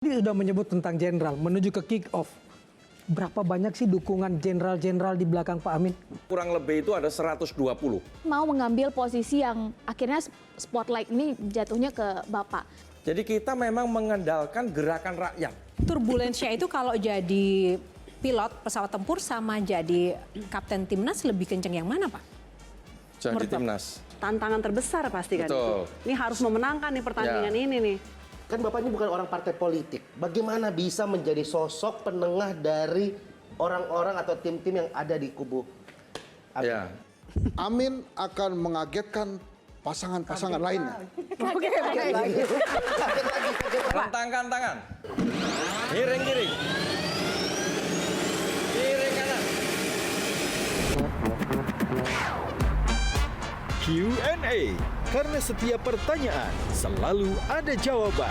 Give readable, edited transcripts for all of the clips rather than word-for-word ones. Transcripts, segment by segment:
Dia sudah menyebut tentang jenderal menuju ke kick off. Berapa banyak sih dukungan jenderal-jenderal di belakang Pak Amin? Kurang lebih itu ada 120. Mau mengambil posisi yang akhirnya spotlight ini jatuhnya ke Bapak. Jadi kita memang mengandalkan gerakan rakyat. Turbulensinya itu kalau jadi pilot pesawat tempur sama jadi kapten timnas lebih kenceng yang mana, Pak? Jadi timnas. Tantangan terbesar pasti kan Betul. itu. Ini harus memenangkan nih pertandingan ini nih. Kan Bapak ini bukan orang partai politik. Bagaimana bisa menjadi sosok penengah dari orang-orang atau tim-tim yang ada di kubu Amin? Ya. Amin akan mengagetkan pasangan-pasangan lainnya. Oke. Rentangkan tangan. Miring kiri. Miring kanan. Q&A, karena setiap pertanyaan selalu ada jawaban.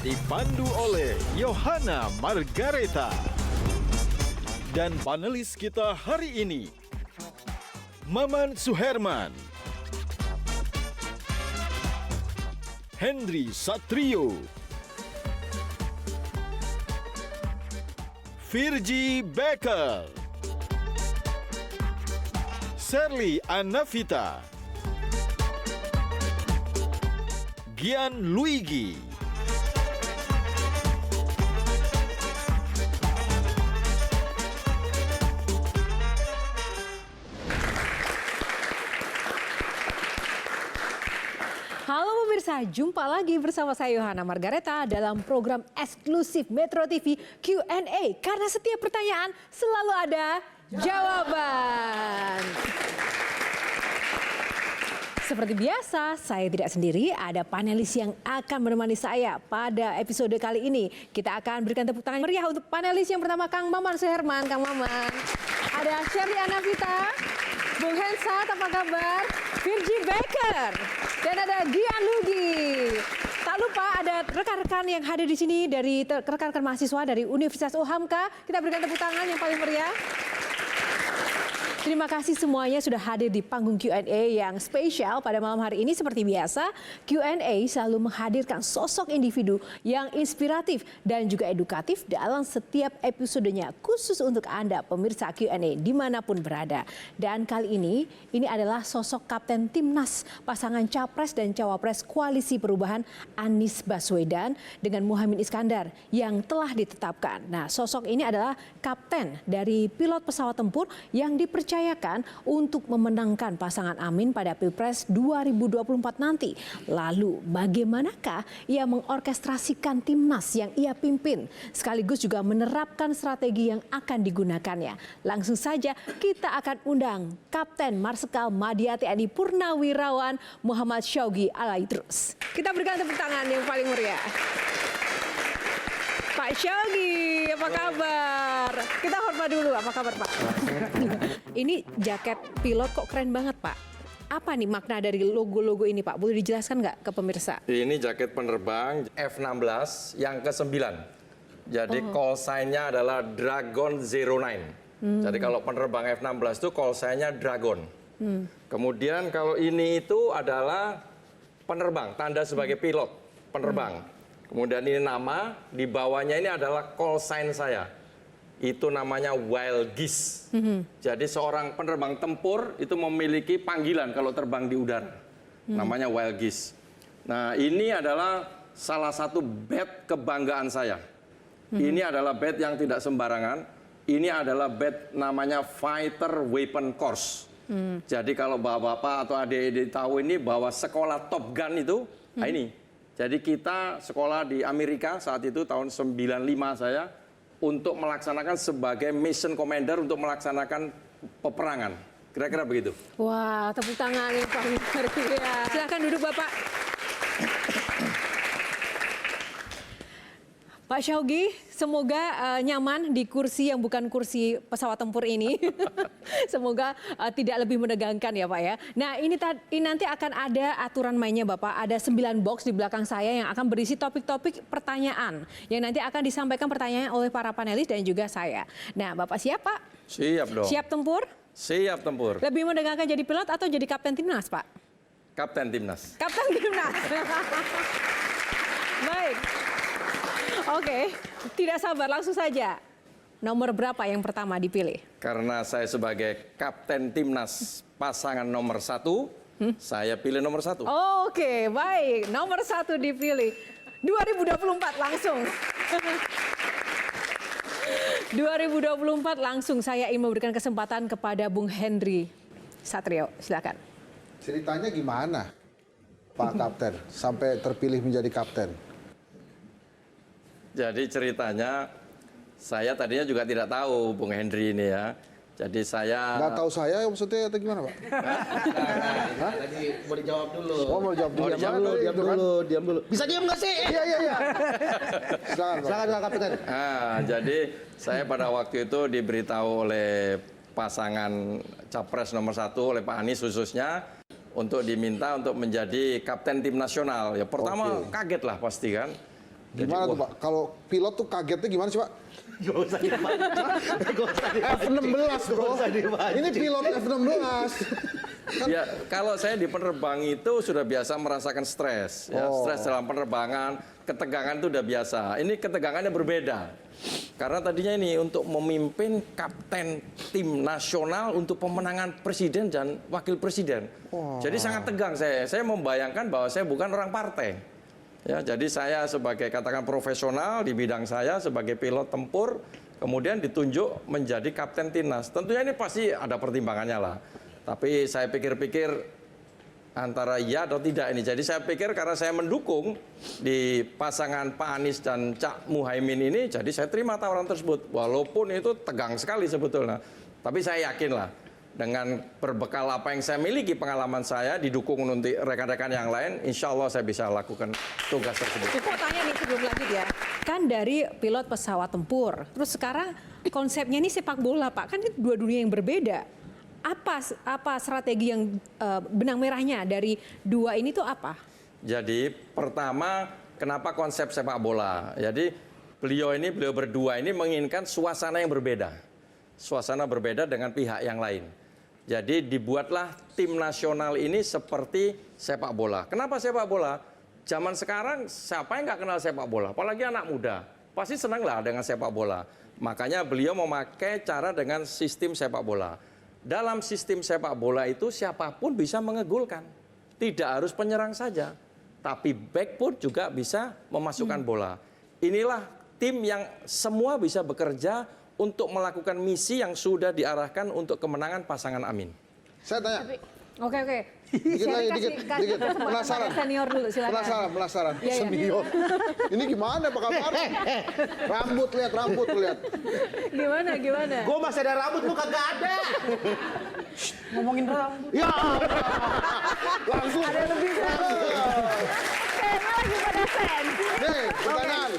Dipandu oleh Yohana Margareta. Dan panelis kita hari ini, Maman Suherman, Henry Satrio, Virgie Becker, Sherly Anavita, Gian Luigi, Halo pemirsa, jumpa lagi bersama saya Yohana Margareta dalam program eksklusif Metro TV Q&A. Karena setiap pertanyaan selalu ada jawaban. Seperti biasa, saya tidak sendiri, ada panelis yang akan menemani saya pada episode kali ini. Kita akan berikan tepuk tangan meriah untuk panelis yang pertama, Kang Maman Suherman. Kang Maman. Ada Sherly Anavita, Bung Hensat, apa kabar? Virgie Becker, dan ada Gian Luigi. Tak lupa ada rekan-rekan yang hadir di sini dari rekan-rekan mahasiswa dari Universitas UHAMKA. Kita berikan tepuk tangan yang paling meriah. Terima kasih semuanya sudah hadir di panggung Q&A yang spesial pada malam hari ini. Seperti biasa, Q&A selalu menghadirkan sosok individu yang inspiratif dan juga edukatif dalam setiap episodenya. Khusus untuk Anda pemirsa Q&A dimanapun berada. Dan kali ini adalah sosok Kapten Timnas pasangan Capres dan Cawapres Koalisi Perubahan Anies Baswedan dengan Muhaimin Iskandar yang telah ditetapkan. Nah, sosok ini adalah kapten dari pilot pesawat tempur yang dipercaya untuk memenangkan pasangan Amin pada Pilpres 2024 nanti. Lalu bagaimanakah ia mengorkestrasikan timnas yang ia pimpin sekaligus juga menerapkan strategi yang akan digunakannya. Langsung saja kita akan undang Kapten Marsikal Madya TNI Purnawirawan Muhammad Syawgi Alaidrus. Kita berikan tepuk tangan yang paling meriah. Pak Syawgi, apa kabar? Kita hormat dulu, apa kabar Pak? Ini jaket pilot kok keren banget Pak. Apa nih makna dari logo-logo ini Pak? Boleh dijelaskan nggak ke pemirsa? Ini jaket penerbang F-16 yang ke-9. Jadi call sign-nya adalah Dragon 09. Jadi kalau penerbang F-16 itu call sign-nya Dragon. Kemudian kalau ini itu adalah penerbang, tanda sebagai pilot penerbang. Kemudian ini nama, di bawahnya ini adalah call sign saya. Itu namanya Wild Geese. Jadi seorang penerbang tempur itu memiliki panggilan kalau terbang di udara. Namanya Wild Geese. Nah, ini adalah salah satu badge kebanggaan saya. Ini adalah badge yang tidak sembarangan. Ini adalah badge namanya Fighter Weapon Course. Jadi kalau bapak-bapak atau adik-adik tahu ini bahwa sekolah Top Gun itu, nah ini. Jadi kita sekolah di Amerika saat itu tahun 95 saya untuk melaksanakan sebagai mission commander untuk melaksanakan peperangan. Kira-kira begitu. Wah, tepuk tangan yang paling meriah. Silahkan duduk Bapak. Pak Syawgi, semoga nyaman di kursi yang bukan kursi pesawat tempur ini. Semoga tidak lebih menegangkan ya Pak ya. Nah ini nanti akan ada aturan mainnya Bapak. Ada 9 box di belakang saya yang akan berisi topik-topik pertanyaan. Yang nanti akan disampaikan pertanyaan oleh para panelis dan juga saya. Nah Bapak siap Pak? Siap dong. Siap tempur? Siap tempur. Lebih menegangkan jadi pilot atau jadi kapten timnas Pak? Kapten Timnas. Kapten Timnas. Baik. Oke, tidak sabar, langsung saja. Nomor berapa yang pertama dipilih? Karena saya sebagai Kapten Timnas pasangan nomor 1, saya pilih nomor 1. Oke, baik. Nomor 1 dipilih. 2024 langsung. 2024 langsung saya ingin memberikan kesempatan kepada Bung Henry Satrio. Silakan. Ceritanya gimana, Pak Kapten, sampai terpilih menjadi kapten? Jadi ceritanya, saya tadinya juga tidak tahu Bung Henry ini ya. Jadi saya... Nggak tahu saya maksudnya atau gimana, Pak? Tadi mau dijawab dulu. Oh, mau jawab dulu. Diam dulu. Bisa diam nggak sih? Iya. Silakan, Pak. Silakan Kapten. Jadi saya pada waktu itu diberitahu oleh pasangan capres nomor 1 oleh Pak Anies khususnya untuk diminta untuk menjadi kapten tim nasional. Ya pertama kaget lah pasti kan. Gimana tuh, Pak? Kalau pilot tuh kagetnya gimana sih, Pak? Gak usah dipancing. F-16, bro. Ini pilot F-16. Ya, kalau saya di penerbang itu sudah biasa merasakan stres. Ya, stres dalam penerbangan, ketegangan itu udah biasa. Ini ketegangannya berbeda. Karena tadinya ini untuk memimpin kapten tim nasional untuk pemenangan presiden dan wakil presiden. Jadi sangat tegang saya. Saya membayangkan bahwa saya bukan orang partai. Ya, jadi saya sebagai katakan profesional di bidang saya sebagai pilot tempur, kemudian ditunjuk menjadi kapten timnas. Tentunya ini pasti ada pertimbangannya lah. Tapi saya pikir-pikir antara iya atau tidak ini. Jadi saya pikir karena saya mendukung di pasangan Pak Anies dan Cak Muhaimin ini, jadi saya terima tawaran tersebut. Walaupun itu tegang sekali sebetulnya. Tapi saya yakin lah. Dengan berbekal apa yang saya miliki, pengalaman saya didukung untuk rekan-rekan yang lain, insya Allah saya bisa lakukan tugas tersebut. Aku mau tanya nih sebelum lanjut ya. Kan dari pilot pesawat tempur, terus sekarang konsepnya ini sepak bola, Pak. Kan itu dua dunia yang berbeda. Apa strategi yang benang merahnya dari dua ini tuh apa? Jadi pertama, kenapa konsep sepak bola? Jadi beliau berdua ini menginginkan suasana yang berbeda. Suasana berbeda dengan pihak yang lain. Jadi dibuatlah tim nasional ini seperti sepak bola. Kenapa sepak bola? Zaman sekarang siapa yang nggak kenal sepak bola? Apalagi anak muda. Pasti senang lah dengan sepak bola. Makanya beliau memakai cara dengan sistem sepak bola. Dalam sistem sepak bola itu siapapun bisa mengegolkan. Tidak harus penyerang saja. Tapi back pun juga bisa memasukkan bola. Inilah tim yang semua bisa bekerja untuk melakukan misi yang sudah diarahkan untuk kemenangan pasangan Amin. Saya tanya. Oke. Dikit lagi, dikit. Penasaran. Senior dulu, silakan. Penasaran. Iya. Senior. Ini gimana Pak Kabar? Rambut lihat. Gimana? Gue masih ada rambut, lu kagak ada. Ngomongin rambut. Ya. Langsung. Ada lebih lagi pada sen. Nih, pertanyaan.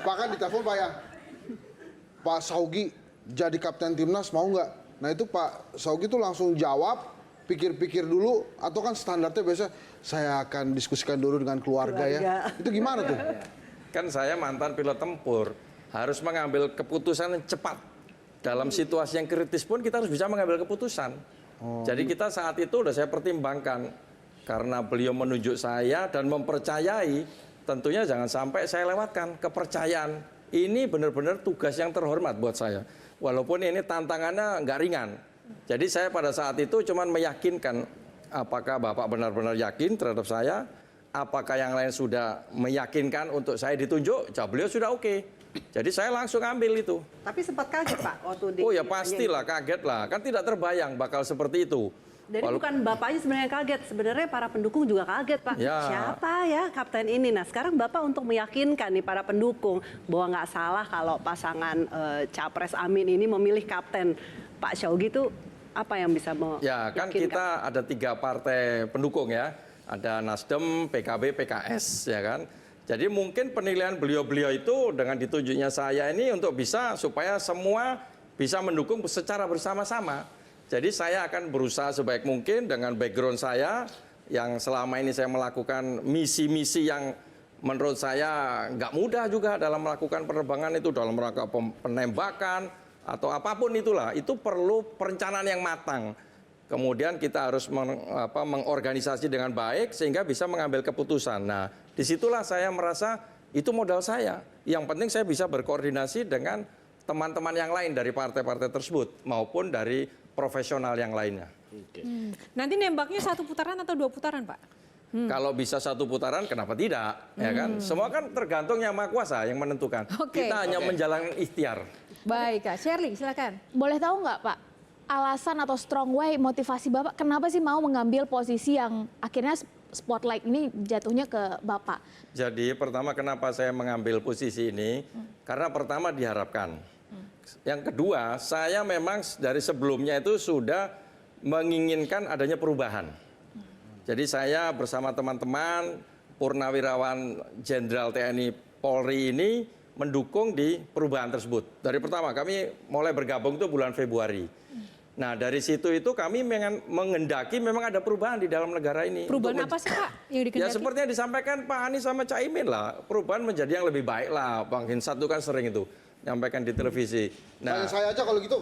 Bahkan ditelepon Pak ya. Pak Saugi jadi kapten timnas mau nggak? Nah itu Pak Saugi tuh langsung jawab, pikir-pikir dulu, atau kan standarnya biasa saya akan diskusikan dulu dengan keluarga ya. Itu gimana tuh? Kan saya mantan pilot tempur, harus mengambil keputusan yang cepat. Dalam situasi yang kritis pun kita harus bisa mengambil keputusan. Jadi kita saat itu udah saya pertimbangkan. Karena beliau menunjuk saya dan mempercayai, tentunya jangan sampai saya lewatkan kepercayaan. Ini benar-benar tugas yang terhormat buat saya. Walaupun ini tantangannya nggak ringan. Jadi saya pada saat itu cuma meyakinkan apakah Bapak benar-benar yakin terhadap saya, apakah yang lain sudah meyakinkan untuk saya ditunjuk, jawab beliau sudah oke. Jadi saya langsung ambil itu. Tapi sempat kaget Pak waktu di... Oh ya pastilah, kaget lah. Kan tidak terbayang bakal seperti itu. Jadi bukan Bapaknya sebenarnya kaget, sebenarnya para pendukung juga kaget Pak. Ya. Siapa ya kapten ini? Nah sekarang Bapak untuk meyakinkan nih para pendukung bahwa nggak salah kalau pasangan Capres Amin ini memilih kapten Pak Syaugi itu apa yang bisa meyakinkan? Ya kan kita ada 3 partai pendukung ya. Ada Nasdem, PKB, PKS ya kan. Jadi mungkin penilaian beliau-beliau itu dengan ditunjuknya saya ini untuk bisa supaya semua bisa mendukung secara bersama-sama. Jadi saya akan berusaha sebaik mungkin dengan background saya yang selama ini saya melakukan misi-misi yang menurut saya nggak mudah juga dalam melakukan penerbangan itu, dalam rangka penembakan atau apapun itulah. Itu perlu perencanaan yang matang. Kemudian kita harus mengorganisasi dengan baik sehingga bisa mengambil keputusan. Nah, disitulah saya merasa itu modal saya. Yang penting saya bisa berkoordinasi dengan teman-teman yang lain dari partai-partai tersebut maupun dari profesional yang lainnya. Nanti nembaknya 1 putaran atau 2 putaran, Pak? Kalau bisa 1 putaran, kenapa tidak? Ya kan? Semua kan tergantung yang Maha Kuasa yang menentukan. Oke. Kita hanya menjalankan ikhtiar. Baik, Kak. Shirley, silakan. Boleh tahu nggak Pak, alasan atau strong way motivasi Bapak kenapa sih mau mengambil posisi yang akhirnya spotlight ini jatuhnya ke Bapak? Jadi pertama kenapa saya mengambil posisi ini? Karena pertama diharapkan. Yang kedua, saya memang dari sebelumnya itu sudah menginginkan adanya perubahan. Jadi saya bersama teman-teman Purnawirawan Jenderal TNI Polri ini mendukung di perubahan tersebut. Dari pertama kami mulai bergabung itu bulan Februari. Nah dari situ itu kami mengendaki memang ada perubahan di dalam negara ini. Perubahan apa sih, Pak, yang Ya dikendaki? seperti yang disampaikan Pak Anies sama Caimin lah. Perubahan menjadi yang lebih baik lah. Bang Hinsat itu kan sering itu nyampaikan di televisi. Tanya Nah saya aja kalau gitu.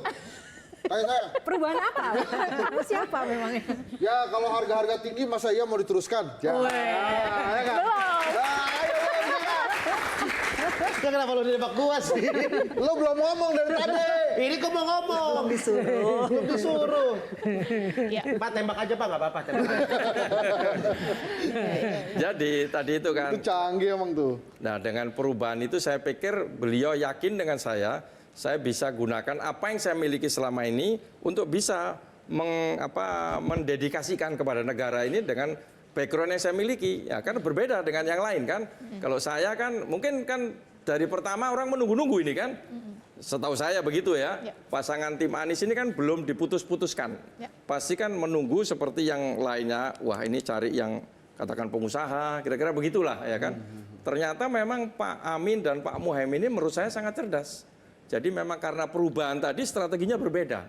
Tanya saya. Perubahan apa? Kamu siapa memangnya? Ya kalau harga-harga tinggi masa iya mau diteruskan? Ya. Ya kan? Nah, ayo, Ya kenapa lu nembak gua sih? lo belum ngomong dari tadi. Ini kok mau ngomong. Belum disuruh. Pak tembak aja Pak, nggak apa-apa. Tembak aja. jadi tadi itu kan. Itu canggih emang tuh. Nah dengan perubahan itu saya pikir beliau yakin dengan saya bisa gunakan apa yang saya miliki selama ini untuk bisa mendedikasikan kepada negara ini dengan background yang saya miliki. Ya kan berbeda dengan yang lain kan. Kalau saya kan mungkin kan dari pertama orang menunggu-nunggu ini kan. Setahu saya begitu ya. Pasangan tim Anies ini kan belum diputus-putuskan. Pasti kan menunggu seperti yang lainnya. Wah ini cari yang katakan pengusaha, kira-kira begitulah ya kan. Ternyata memang Pak Amin dan Pak Muhaimin ini menurut saya sangat cerdas. Jadi memang karena perubahan tadi strateginya berbeda.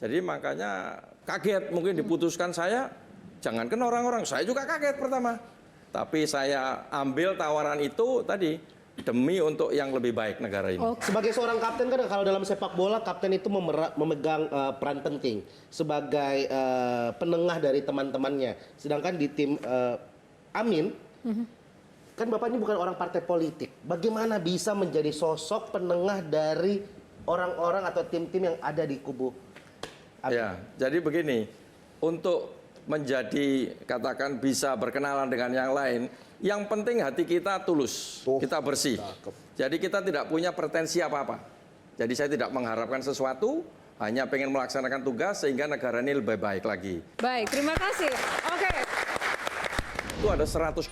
Jadi makanya kaget mungkin diputuskan saya. Jangankan orang-orang, saya juga kaget pertama. Tapi saya ambil tawaran itu tadi demi untuk yang lebih baik negara ini. Sebagai seorang kapten kan kalau dalam sepak bola kapten itu memegang peran penting sebagai penengah dari teman-temannya. Sedangkan di tim Amin kan Bapak ini bukan orang partai politik. Bagaimana bisa menjadi sosok penengah dari orang-orang atau tim-tim yang ada di kubu Amin? Ya, jadi begini, untuk menjadi katakan bisa berkenalan dengan yang lain, yang penting hati kita tulus, kita bersih. Jadi kita tidak punya pretensi apa-apa. Jadi saya tidak mengharapkan sesuatu, hanya pengen melaksanakan tugas sehingga negara ini lebih baik lagi. Baik, terima kasih. Oke. Itu ada 120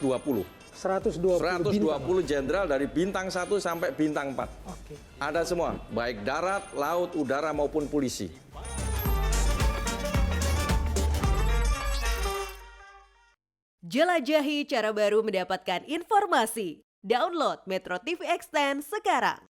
jenderal dari bintang 1 sampai bintang 4. Ada semua, baik darat, laut, udara maupun polisi. Jelajahi cara baru mendapatkan informasi. Download Metro TV Extend sekarang.